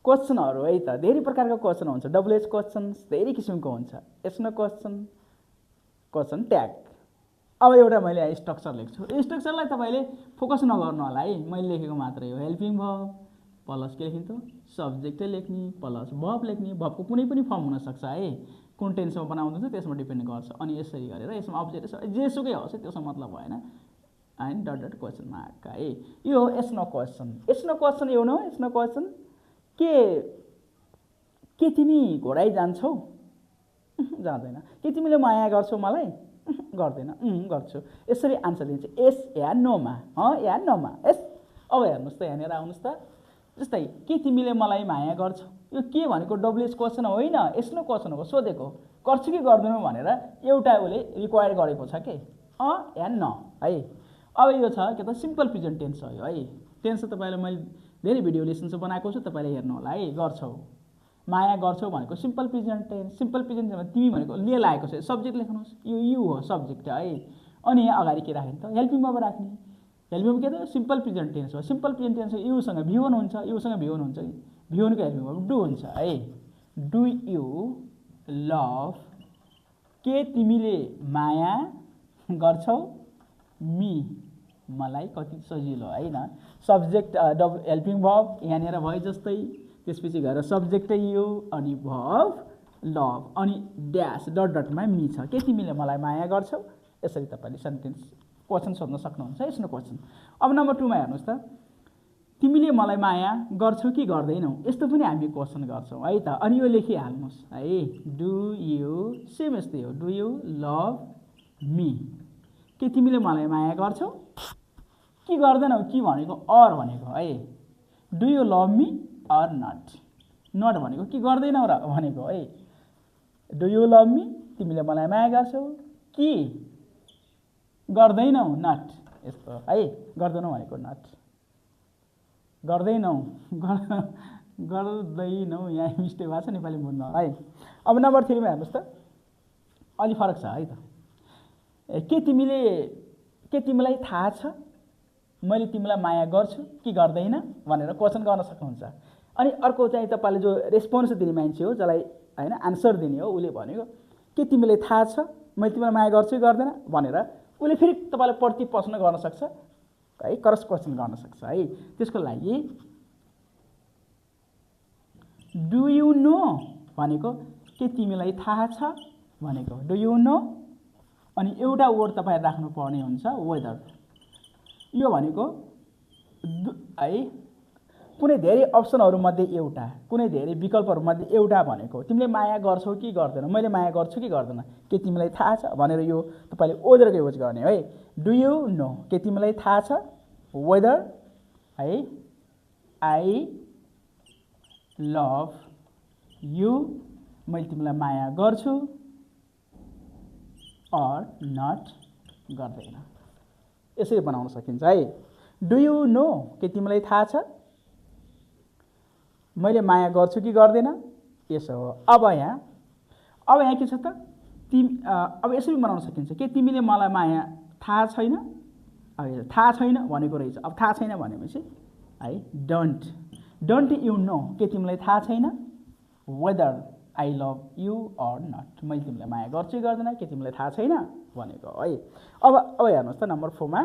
क्वेसनहरु है त धेरै प्रकारका क्वेसन हुन्छ डबलएच क्वेसन्स धेरै किसिमको हुन्छ एसनो क्वेसन क्वेसन ट्याग अब एउटा मैले स्ट्रक्चर लेख्छु स्ट्रक्चरलाई तपाईले फोकस नगर्नु होला है मैले लेखेको मात्रै हो हेल्पिङ भर्ब प्लस के लेखिन्छ सब्जेक्ट लेख्ने प्लस भर्ब लेख्ने भर्बको कुनै पनि फर्म हुन सक्छ है कुन टेन्समा बनाउँदैछ त्यसमा डिपेन्ड गर्छ अनि यसरी गरेर यसमा अब्जेक्ट जेसुकै होस् त्यसको मतलब भएन and dot dot question mark है यो एसनो क्वेसन यो नो एसनो क्वेसन के तिमी घोडाइ जान्छौ जाँदैन के तिमीले माया गर्छौ मलाई गर्दैन गर्छु यसरी आन्सर दिन्छ एस या नोमा या नोमा एस अब हेर्नुस् त यहाँनिर आउनुस् त जस्तै के तिमीले मलाई माया गर्छौ यो के भनेको डबलएच क्वेसन होइन एसनो क्वेसन हो सोधेको गर्छु कि गर्दैनौ भनेर एउटा उले रिक्वायर गरेको छ के या न है अब यो छ के त सिम्पल प्रेजेन्ट टेन्स हो है टेन्स तपाईलाई मैले धेरै भिडियो लेसन्स बनाएको छु तपाईले हेर्नु होला है गर्छौ माया गर्छौ भनेको simple present tense simple present टेन्समा तिमी भनेको ले लागेको छ सब्जेक्ट लेख्नुस् यो यु हो सब्जेक्ट है अनि अगाडि के राख्ने त हेल्पिङ भर्ब राख्ने हेल्पिङ भर्ब के त सिम्पल प्रेजेन्ट टेन्स हो सिम्पल प्रेजेन्ट टेन्स यु सँग V1 हुन्छ यु सँग V1 हुन्छ V1 को हेल्पिङ भर्ब डु हुन्छ है डु यु लभ के तिमीले माया गर्छौ मी मलाई कति सजिलो हैन सब्जेक्ट हेल्पिङ भर्ब यहाँनिर भयो जस्तै त्यसपछि गएर सब्जेक्ट यु अनि भर्ब लभ अनि ड्यास डट डटमा मी छ के तिमीले मलाई माया गर्छौ यसरी तपाईले सेन्टेन्स क्वेशन सोध्न सक्नुहुन्छ यसनो क्वेशन अब नम्बर 2 मा हेर्नुस् त तिमीले मलाई माया गर्छौ कि गर्दैनौ यस्तो पनि हामी क्वेशन गर्छौं है त अनि यो लेखिहाल्नुस् है डु यु सेम यस्तै हो डु यु लभ मी के तिमीले मलाई माया गर्छौ कि गर्दैनौ कि भनेको अर भनेको है do you love me or not not भनेको कि गर्दैनौ र भनेको है डु यु लभ मी तिमीले मलाई माया गर्छौ कि गर्दैनौ नट यस्तो है गर्दैनौ भनेको नट गर्दैनौ यहाँ मिस्टेक भएको छ नेपाली बुझ्नु है अब नम्बर 3 मा हेर्नुस् त अलि फरक छ है त के तिमीलाई थाहा छ मैले तिमीलाई माया गर्छु कि गर्दैन भनेर क्वेशन गर्न सक्नुहुन्छ अनि अर्को चाहिँ तपाईले जो रेस्पोन्स दिने मान्छे हो जसलाई हैन आन्सर दिने हो उले भनेको के तिमीलाई थाहा छ मैले तिमीलाई माया गर्छु कि गर्दैन भनेर उले फेरि तपाईलाई प्रति प्रश्न गर्न सक्छ है क्रस क्वेशन गर्न सक्छ है त्यसको लागि डु यु नो भनेको के तिमीलाई थाहा छ भनेको डु यु नो अनि एउटा वर्ड तपाई राख्नु पर्ने हुन्छ वेदर यो भनेको है कुनै धेरै अप्सनहरु मध्ये एउटा कुनै धेरै विकल्पहरु मध्ये एउटा भनेको तिमीले माया गर्छौ कि गर्दैनौ मैले माया गर्छु कि गर्दैन के तिमीलाई थाहा छ भनेर यो तपाईले वेदरको युज गर्ने है डु यु नो के तिमीलाई थाहा छ वेदर है आई लभ यु मैले तिमीलाई माया गर्छु अर नट गर्दैन यसरी बनाउन सकिन्छ है डु यु नो के तिमीलाई थाहा छ मैले माया गर्छु कि गर्दैन यसो हो अब यहाँ के छ त अब यसरी बनाउन सकिन्छ के तिमीले मलाई माया थाहा छैन अब थाहा छैन भनेको रहेछ अब थाहा छैन भनेपछि है डोन्ट यु नो के तिमीलाई थाहा छैन whether I love you or not मैले तिमीलाई माया गर्छु कि गर्दैन के तिमीलाई थाहा छैन भनेको है अब हेर्नुस् त नम्बर 4 मा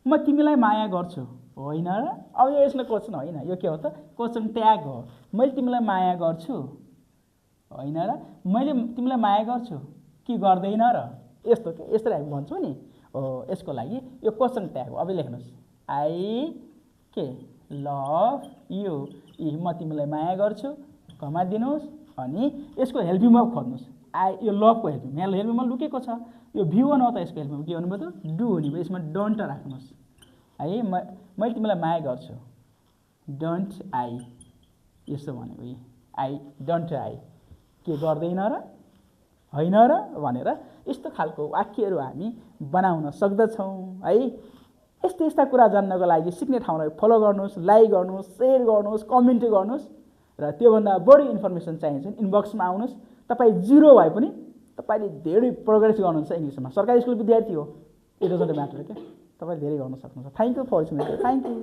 म तिमीलाई माया गर्छु होइन र अब यो यसले क्वेशन होइन यो के हो त क्वेशन ट्याग हो मैले तिमीलाई माया गर्छु होइन र मैले तिमीलाई माया गर्छु कि गर्दैन र यस्तो के यसरी हामी भन्छौं नि यसको लागि यो क्वेशन ट्याग हो अब लेख्नुस् आई के लभ यु म तिमीलाई माया गर्छु कमा दिनुस् अनि यसको हेल्पिङ भर्ब खोज्नुस् यो लभको हेल्पिङ यहाँ हेल्पिङ भर्ब लुकेको छ यो V1 हो त यसको हेल्पिङ के भन्नुभयो त डु हुने भयो यसमा डोन्ट राख्नुस् है मैले तिमीलाई माया गर्छु डोन्ट आई यसो भनेको आई डोन्ट आई के गर्दैन र होइन र भनेर यस्तो खालको वाक्यहरू हामी बनाउन सक्दछौं है यस्ता कुरा जान्नको लागि सिक्ने ठाउँलाई फलो गर्नुस् लाइक गर्नुस् शेयर गर्नुस् कमेन्ट गर्नुस् र त्यो भन्दा बढी इन्फर्मेसन चाहिन्छ इनबक्समा आउनुस् तपाई जिरो भए पनि तपाईले धेरै प्रोग्रेस गर्नुहुन्छ इंग्लिशमा सरकारी स्कुल विद्यार्थी हो इट डजन्ट म्याटर के तपाईले धेरै गर्न सक्नुहुन्छ thank you for listening thank you